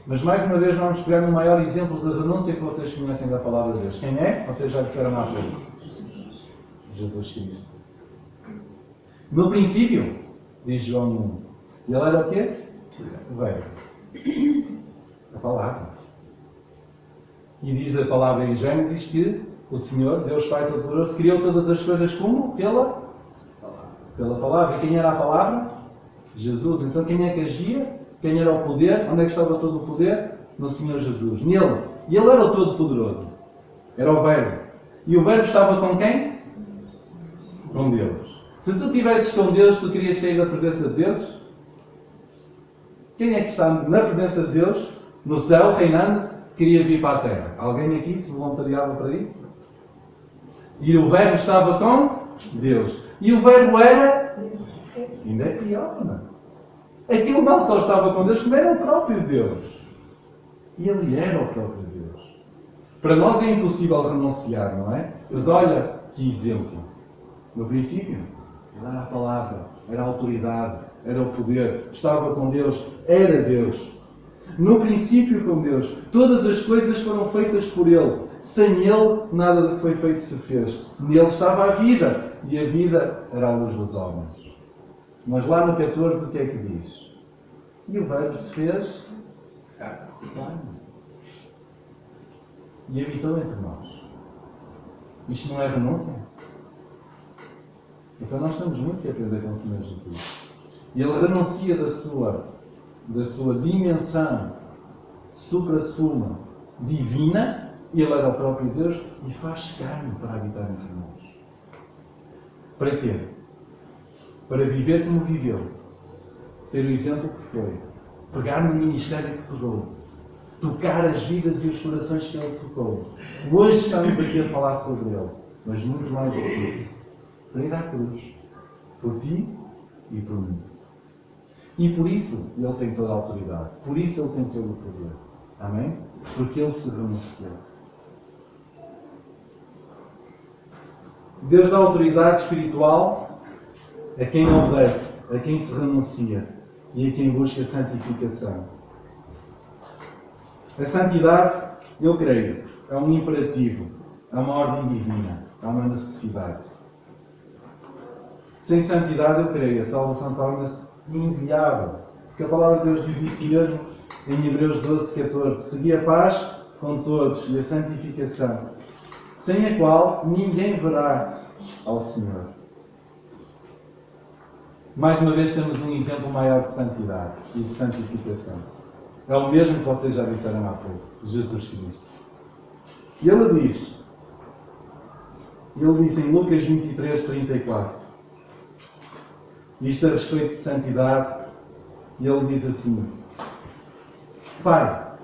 Mas mais uma vez vamos pegar no maior exemplo de renúncia que vocês conhecem da palavra de Deus. Quem é? Vocês já disseram há pouco. Jesus Cristo. No princípio, diz João 1, ele era o quê? O Verbo. A palavra. E diz a palavra em Gênesis que o Senhor, Deus Pai Todo-Poderoso, criou todas as coisas como? Pela palavra. E quem era a palavra? Jesus. Então quem é que agia? Quem era o poder? Onde é que estava todo o poder? No Senhor Jesus. Nele. E ele era o Todo-Poderoso. Era o Verbo. E o Verbo estava com quem? Com Deus. Se tu estivesses com Deus, tu querias sair da presença de Deus? Quem é que está na presença de Deus, no céu, reinando, queria vir para a terra? Alguém aqui se voluntariava para isso? E o Verbo estava com Deus. E o Verbo era... Ainda é pior, não é? Aquilo não só estava com Deus, como era o próprio Deus. E ele era o próprio Deus. Para nós é impossível renunciar, não é? Mas olha que exemplo. No princípio, ele era a palavra, era a autoridade, era o poder, estava com Deus, era Deus. No princípio com Deus, todas as coisas foram feitas por Ele. Sem Ele, nada do que foi feito se fez. Nele estava a vida, e a vida era a luz dos homens. Mas lá no 14, o que é que diz? E o Verbo se fez carne. E habitou entre nós. Isto não é renúncia? Então nós temos muito que aprender com o Senhor Jesus. E Ele renuncia da sua dimensão supra-suma divina, e Ele era o próprio Deus, e faz carne para habitar entre nós. Para quê? Para viver como viveu, ser o exemplo que foi, pegar no ministério que pegou, tocar as vidas e os corações que Ele tocou. Hoje estamos aqui a falar sobre Ele, mas muito mais do que isso, para ir à cruz, por ti e por mim. E por isso Ele tem toda a autoridade, por isso Ele tem todo o poder. Amém? Porque Ele se renunciou. Deus dá autoridade espiritual a quem obedece, a quem se renuncia e a quem busca a santificação. A santidade, eu creio, é um imperativo, é uma ordem divina, é uma necessidade. Sem santidade, eu creio, a salvação torna-se inviável. Porque a palavra de Deus diz isso mesmo em Hebreus 12, 14. Segui a paz com todos e a santificação, sem a qual ninguém verá ao Senhor. Mais uma vez temos um exemplo maior de santidade e de santificação. É o mesmo que vocês já disseram há pouco, Jesus Cristo. E Ele diz em Lucas 23, 34, isto a respeito de santidade, e Ele diz assim: Pai,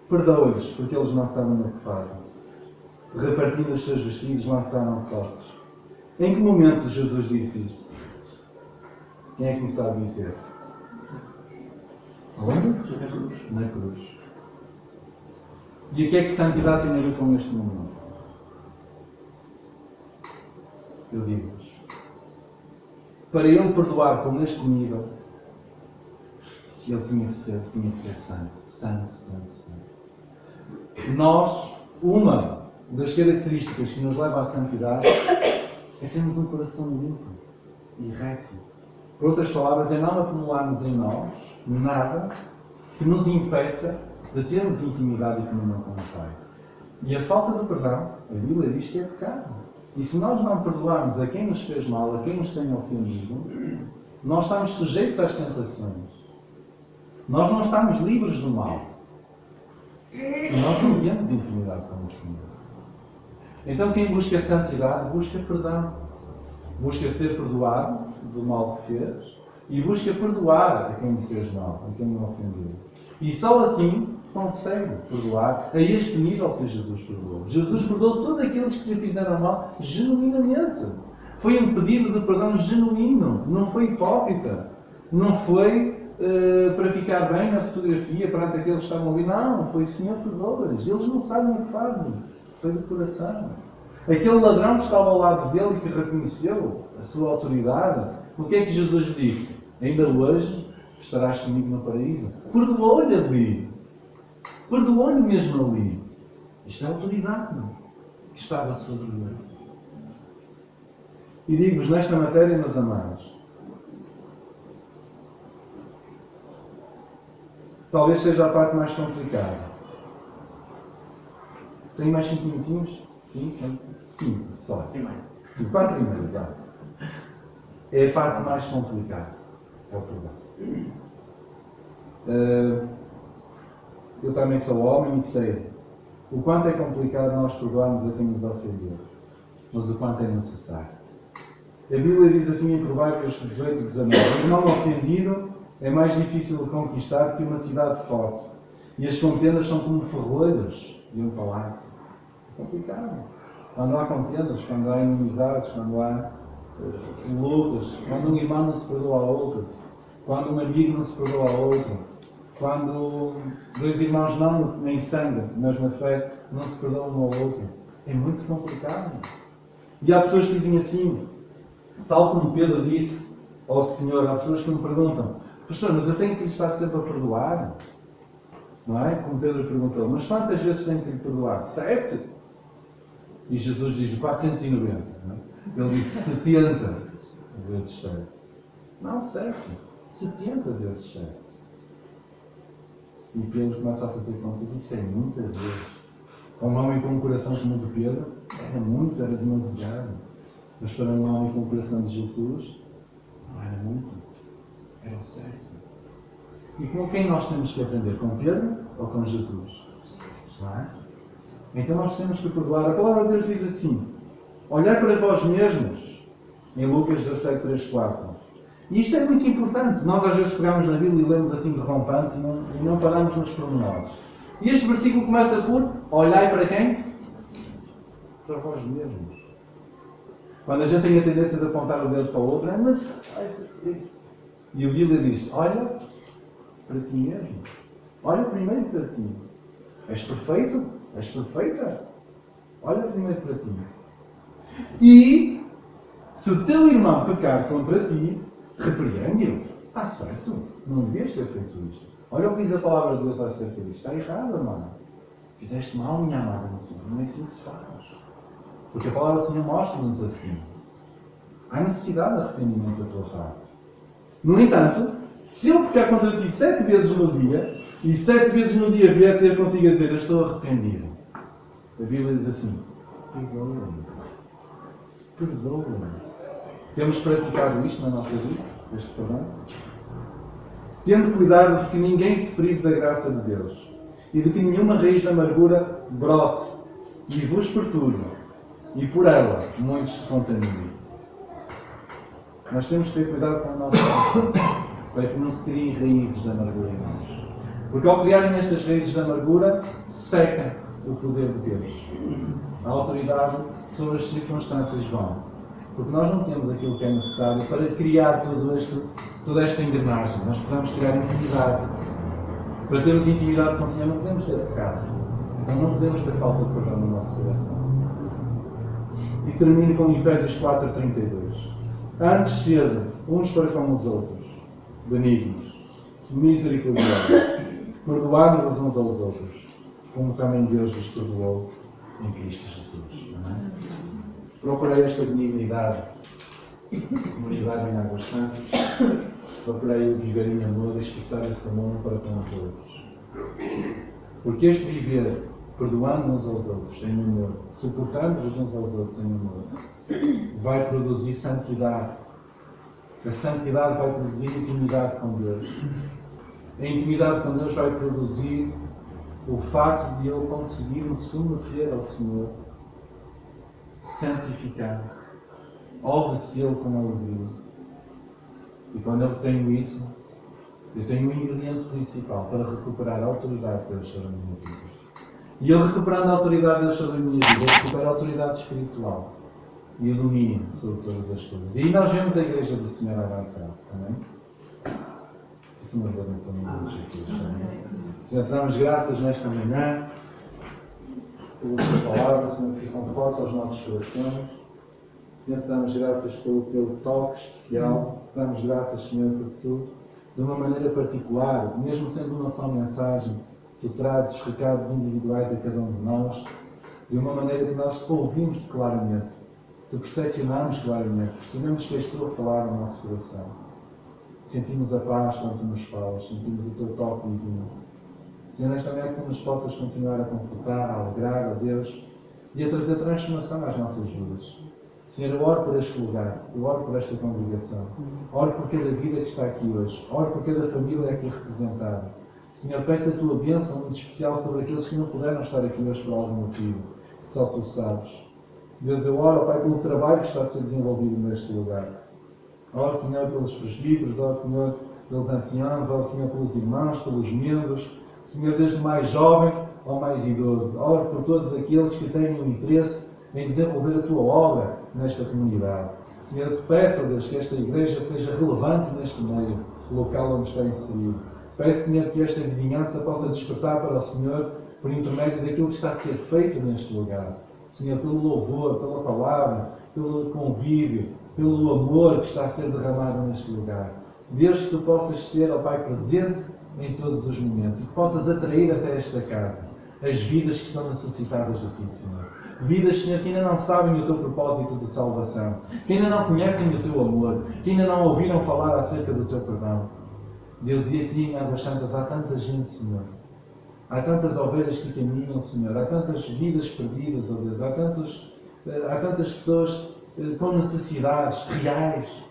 perdoa-lhes, porque eles não sabem o que fazem. Repartindo os seus vestidos, lançaram sortes. Em que momento Jesus disse isto? Quem é que me sabe dizer? Onde? Na cruz. E o que é que santidade tem a ver com este momento? Eu digo-vos. Para Ele perdoar com este nível, ele tinha que ser santo, santo, santo, santo. Nós, uma das características que nos leva à santidade é termos um coração limpo e reto. Por outras palavras, é não acumularmos em nós nada que nos impeça de termos intimidade e comunhão com o Pai. E a falta de perdão, a Bíblia diz que é pecado. E se nós não perdoarmos a quem nos fez mal, a quem nos tem ofendido, nós estamos sujeitos às tentações. Nós não estamos livres do mal. E nós não temos intimidade com o Senhor. Então quem busca santidade, busca perdão. Busca ser perdoado do mal que fez e busca perdoar a quem me fez mal, a quem me ofendeu. E só assim consegue perdoar a este nível que Jesus perdoou. Jesus perdoou todos aqueles que lhe fizeram mal genuinamente. Foi um pedido de perdão genuíno, não foi hipócrita. Não foi para ficar bem na fotografia perante aqueles que estavam ali. Não, foi Senhor, perdoa-lhes. Eles não sabem o que fazem. Foi do coração. Aquele ladrão que estava ao lado dele e que reconheceu a sua autoridade, o que é que Jesus disse? Ainda hoje estarás comigo no paraíso. Perdoou-lhe ali. Perdoou-lhe mesmo ali. Isto é autoridade que estava sobre ele. E digo-vos nesta matéria, meus amados, talvez seja a parte mais complicada. Tem mais 5 minutinhos? Sim, 5 só. 4 e meio, tá? É a parte mais complicada. É o perdão. Eu também sou homem e sei o quanto é complicado nós perdoarmos a quem nos ofendeu, mas o quanto é necessário. A Bíblia diz assim em Provérbios 18, 19: o irmão ofendido é mais difícil de conquistar que uma cidade forte, e as contendas são como ferrolhos de um palácio. É complicado. Quando há contendas, quando há inimizades, quando há lutas, quando um irmão não se perdoa ao outro, quando um amigo não se perdoa ao outro, quando dois irmãos não em sangue, mas na fé, não se perdoam um ao outro. É muito complicado. E há pessoas que dizem assim, tal como Pedro disse ao Senhor, há pessoas que me perguntam: pastor, mas eu tenho que lhe estar sempre a perdoar? Não é? Como Pedro perguntou, mas quantas vezes tenho que lhe perdoar? 7? E Jesus diz 490. Não é? Ele disse 70 vezes 7. Não 7. 70 vezes 7. E Pedro começa a fazer contas. Isso é muitas vezes. Para um homem com um coração como o de Pedro, era demasiado. Mas para um homem com o coração de Jesus, não era muito. Era o certo. E com quem nós temos que aprender? Com Pedro ou com Jesus? Não é? Então nós temos que perdoar. A palavra de Deus diz assim: olhar para vós mesmos, em Lucas 17, 3, 4. E isto é muito importante. Nós às vezes pegamos na Bíblia e lemos assim de rompante e não paramos nos pormenores. E este versículo começa por: olhai para quem? Para vós mesmos. Quando a gente tem a tendência de apontar o dedo para o outro, mas... E a Bíblia diz: olha para ti mesmo. Olha primeiro para ti. És perfeito? És perfeita? Olha primeiro para ti. E se o teu irmão pecar contra ti, repreende-o. Está certo. Não devias ter feito isto. Olha o que diz a palavra de Deus acerca disto. Está errado, irmão. Fizeste mal, minha amada, não é assim que se faz. Porque a palavra do Senhor mostra-nos assim. Há necessidade de arrependimento da tua parte. No entanto, se eu pecar contra ti 7 vezes no dia, e 7 vezes no dia vier ter contigo a dizer: eu estou arrependido, a Bíblia diz assim: perdoa-me. Perdoa-me. Temos praticado isto na nossa vida, este perdão? Tendo cuidado de que ninguém se prive da graça de Deus e de que nenhuma raiz de amargura brote e vos perturbe, e por ela muitos se contaminem. Nós temos que ter cuidado com o nosso coração para que não se criem raízes de amargura em nós. Porque ao criarem estas raízes de amargura, seca o poder de Deus. A autoridade sobre as circunstâncias vão. Porque nós não temos aquilo que é necessário para criar toda esta engrenagem. Nós precisamos criar intimidade. Para termos intimidade com o Senhor, não podemos ter pecado. Então não podemos ter falta de perdão no nosso coração. E termino com Efésios 4:32. Antes sede uns para com os outros benignos, misericordiosa, perdoando-vos uns aos outros, como também Deus vos perdoou em Cristo Jesus. Amém? Procurei esta benignidade, comunidade em Águas Santas, procurei viver em amor e expressar esse amor para com os outros. Porque este viver, perdoando uns aos outros em amor, suportando-vos uns aos outros em amor, vai produzir santidade. A santidade vai produzir intimidade com Deus. A intimidade com Deus vai produzir o facto de eu conseguir me submeter ao Senhor, santificado, obedecê-lo com alegria. E quando eu tenho isso, eu tenho um ingrediente principal para recuperar a autoridade de Deus sobre a minha vida. E eu recuperando a autoridade de Deus sobre a minha vida, eu recupero a autoridade espiritual e o domínio sobre todas as coisas. E nós vemos a Igreja do Senhor avançar. Amém? Que o Senhor nos abençoe em nome de Jesus. Amém? Senhor, damos graças nesta manhã pela tua palavra, Senhor, que se conforta aos nossos corações. Senhor, te damos graças pelo teu toque especial. Te damos graças, Senhor, porque tu, de uma maneira particular, mesmo sendo uma só mensagem, tu trazes recados individuais a cada um de nós, de uma maneira que nós te ouvimos claramente, te percepcionamos claramente, percebemos que és tu a falar no nosso coração. Sentimos a paz quando tu nos falas, sentimos o teu toque divino. Senhor, nesta manhã que tu nos possas continuar a confortar, a alegrar, ó Deus, e a trazer transformação às nossas vidas. Senhor, eu oro por este lugar, eu oro por esta congregação, oro por cada vida que está aqui hoje, oro por cada família aqui representada. Senhor, peço a tua bênção muito especial sobre aqueles que não puderam estar aqui hoje por algum motivo, que só tu sabes. Deus, eu oro, Pai, pelo trabalho que está a ser desenvolvido neste lugar. Oro, Senhor, pelos presbíteros, oro, Senhor, pelos anciãos, oro, Senhor, pelos irmãos, pelos membros, Senhor, desde o mais jovem ao mais idoso. Oro por todos aqueles que têm um interesse em desenvolver a tua obra nesta comunidade. Senhor, eu te peço, Deus, que esta igreja seja relevante neste meio, local onde está inserido. Peço, Senhor, que esta vizinhança possa despertar para o Senhor por intermédio daquilo que está a ser feito neste lugar. Senhor, pelo louvor, pela palavra, pelo convívio, pelo amor que está a ser derramado neste lugar. Deus, que tu possas ser, ó Pai, presente em todos os momentos e que possas atrair até esta casa as vidas que estão necessitadas de ti, Senhor. Vidas, Senhor, que ainda não sabem o teu propósito de salvação, que ainda não conhecem o teu amor, que ainda não ouviram falar acerca do teu perdão. Deus, e aqui em Águas Santas há tanta gente, Senhor. Há tantas ovelhas que caminham, Senhor. Há tantas vidas perdidas, ó Deus. Há tantas pessoas com necessidades reais,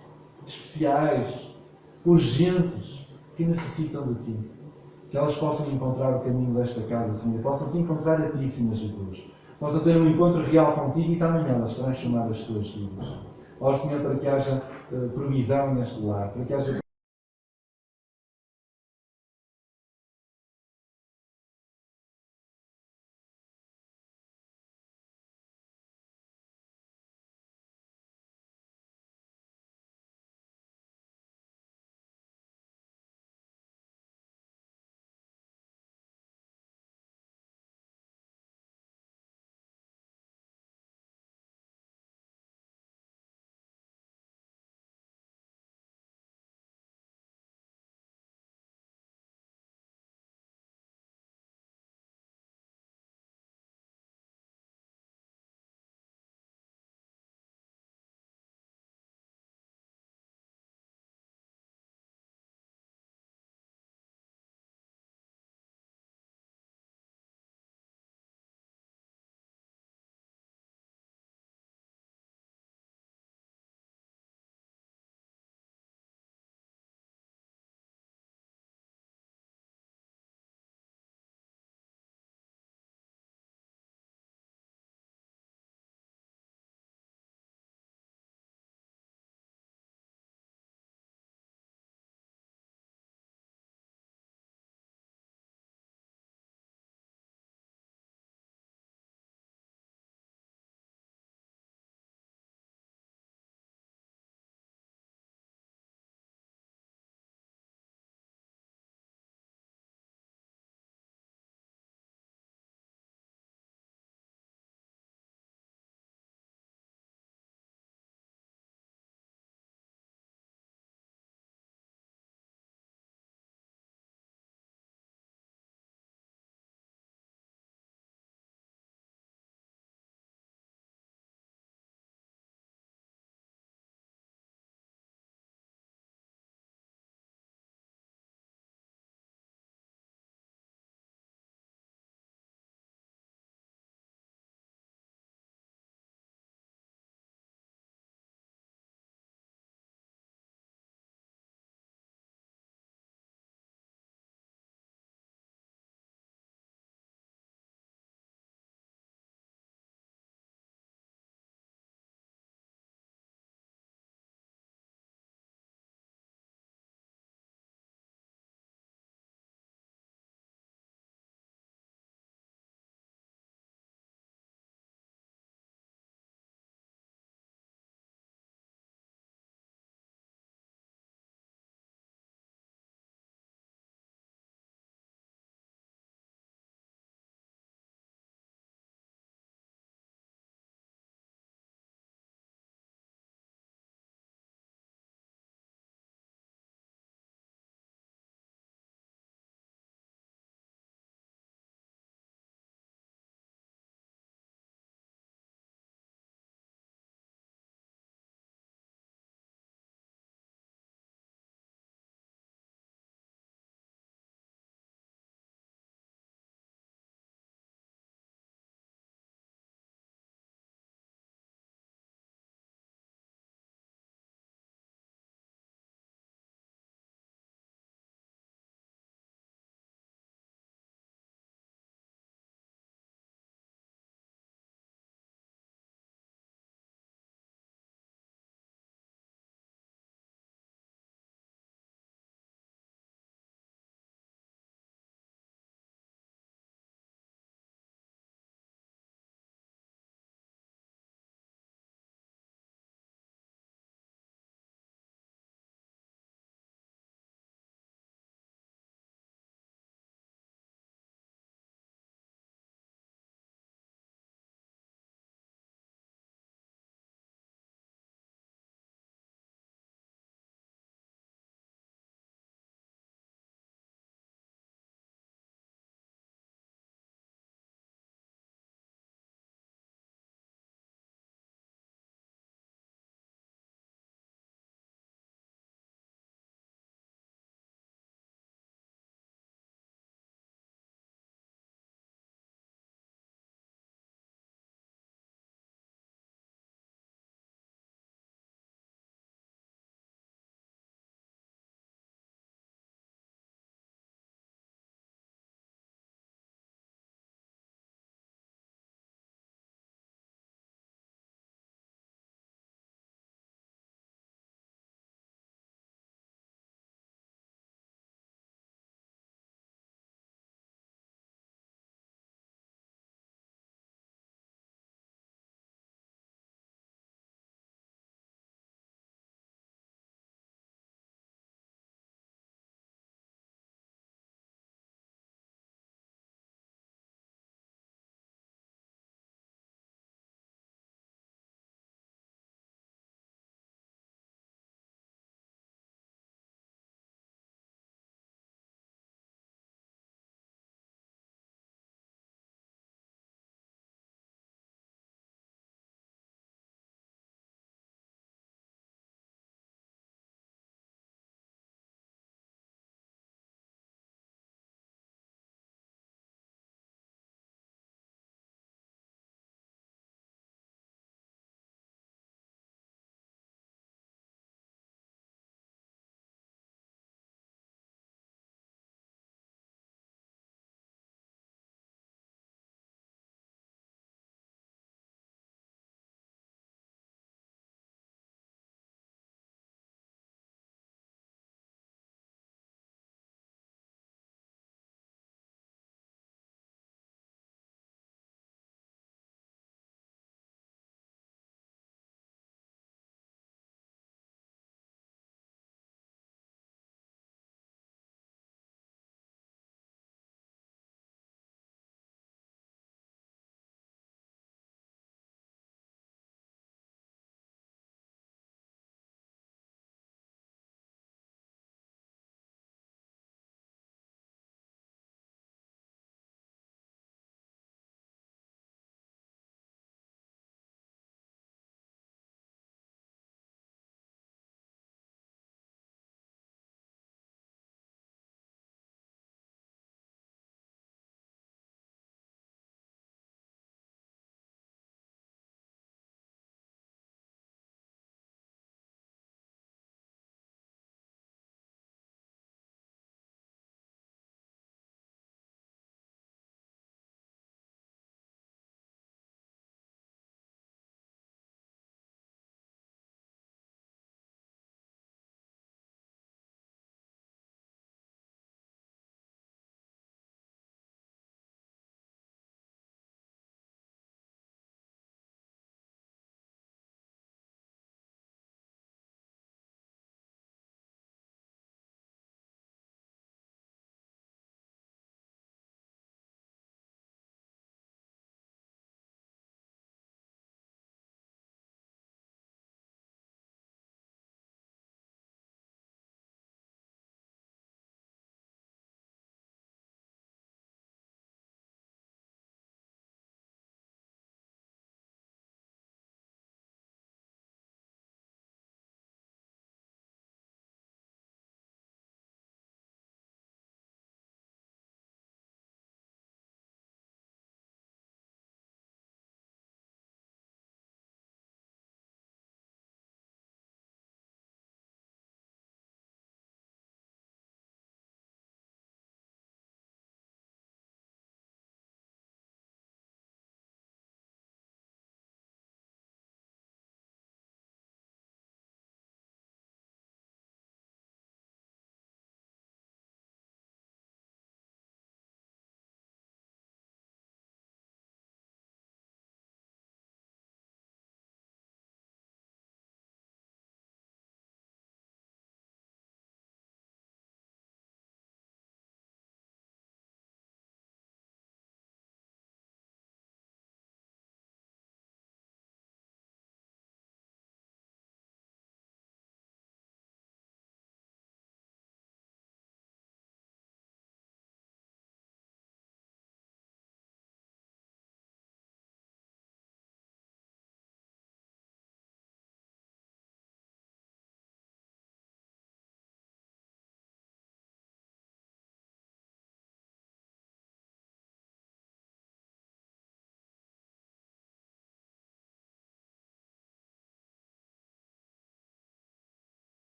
especiais, urgentes, que necessitam de Ti. Que elas possam encontrar o caminho desta casa, Senhor. Possam Te encontrar a Ti, Senhor Jesus. Possam ter um encontro real contigo e também elas transformar as suas vidas. Ó Senhor, para que haja provisão neste lar, para que haja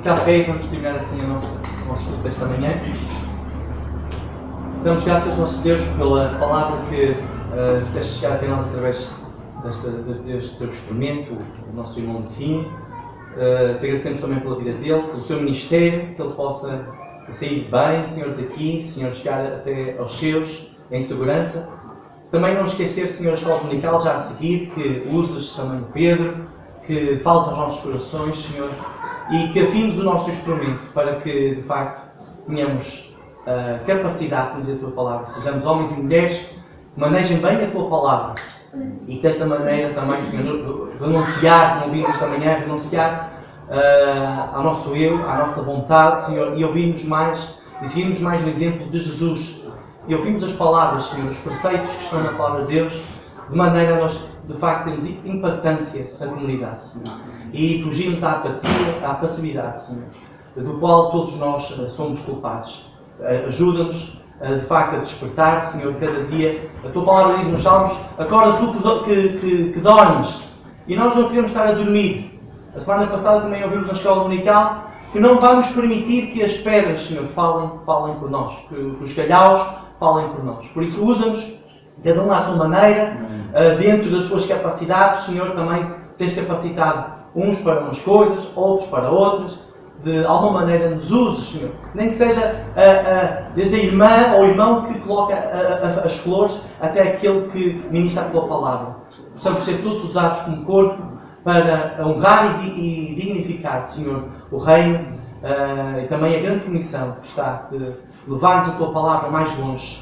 ficar de pé e vamos terminar assim o nosso culto desta manhã. Damos graças, nosso Deus, pela palavra que fizeste chegar até nós através deste teu experimento, o nosso irmão de cima. Te agradecemos também pela vida dele, pelo seu ministério, que ele possa sair bem, Senhor, daqui, Senhor, chegar até aos seus, em segurança. Também não esquecer, Senhor, a escola dominical já a seguir, que uses também Pedro, que fales aos nossos corações, Senhor, e que afines o nosso instrumento para que, de facto, tenhamos capacidade de dizer a Tua palavra, sejamos homens e mulheres que manejem bem a Tua palavra e que desta maneira também, Senhor, renunciar, como vimos esta manhã, renunciar ao nosso eu, à nossa vontade, Senhor, e ouvirmos mais, e seguirmos mais o exemplo de Jesus. E ouvimos as palavras, Senhor, os preceitos que estão na palavra de Deus, de maneira a nós, de facto, termos impactância na comunidade, Senhor. E fugirmos à apatia, à passividade, Senhor, do qual todos nós somos culpados. Ajuda-nos, de facto, a despertar, Senhor, cada dia. A Tua palavra diz nos Salmos: acorda tu que dormes. E nós não queremos estar a dormir. A semana passada também ouvimos na escola dominical que não vamos permitir que as pedras, Senhor, falem por nós, que os calhaus falem por nós. Por isso, usa-nos, cada um à sua maneira, dentro das suas capacidades. Senhor, também tens capacitado uns para umas coisas, outros para outras. De alguma maneira nos uses, Senhor. Nem que seja desde a irmã ou o irmão que coloca as flores até aquele que ministra a Tua palavra. Possamos ser todos usados como corpo para honrar e dignificar, Senhor, o Reino e também a grande comissão que está de levar-nos a Tua palavra mais longe.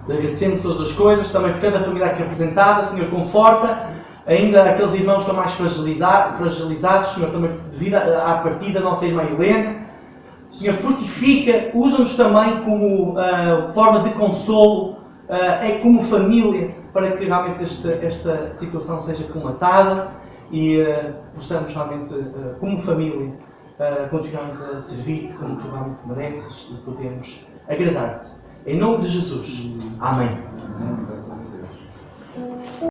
Te agradecemos todas as coisas, também por cada família aqui representada, Senhor, conforta ainda aqueles irmãos que estão mais fragilizados, Senhor, também devido à partida da nossa irmã Helena. Senhor, frutifica, usa-nos também como forma de consolo, como família, para que realmente esta situação seja colmatada e possamos realmente, como família, continuarmos a servir-te como Tu realmente mereces e podemos agradar-te. Em nome de Jesus. Amém.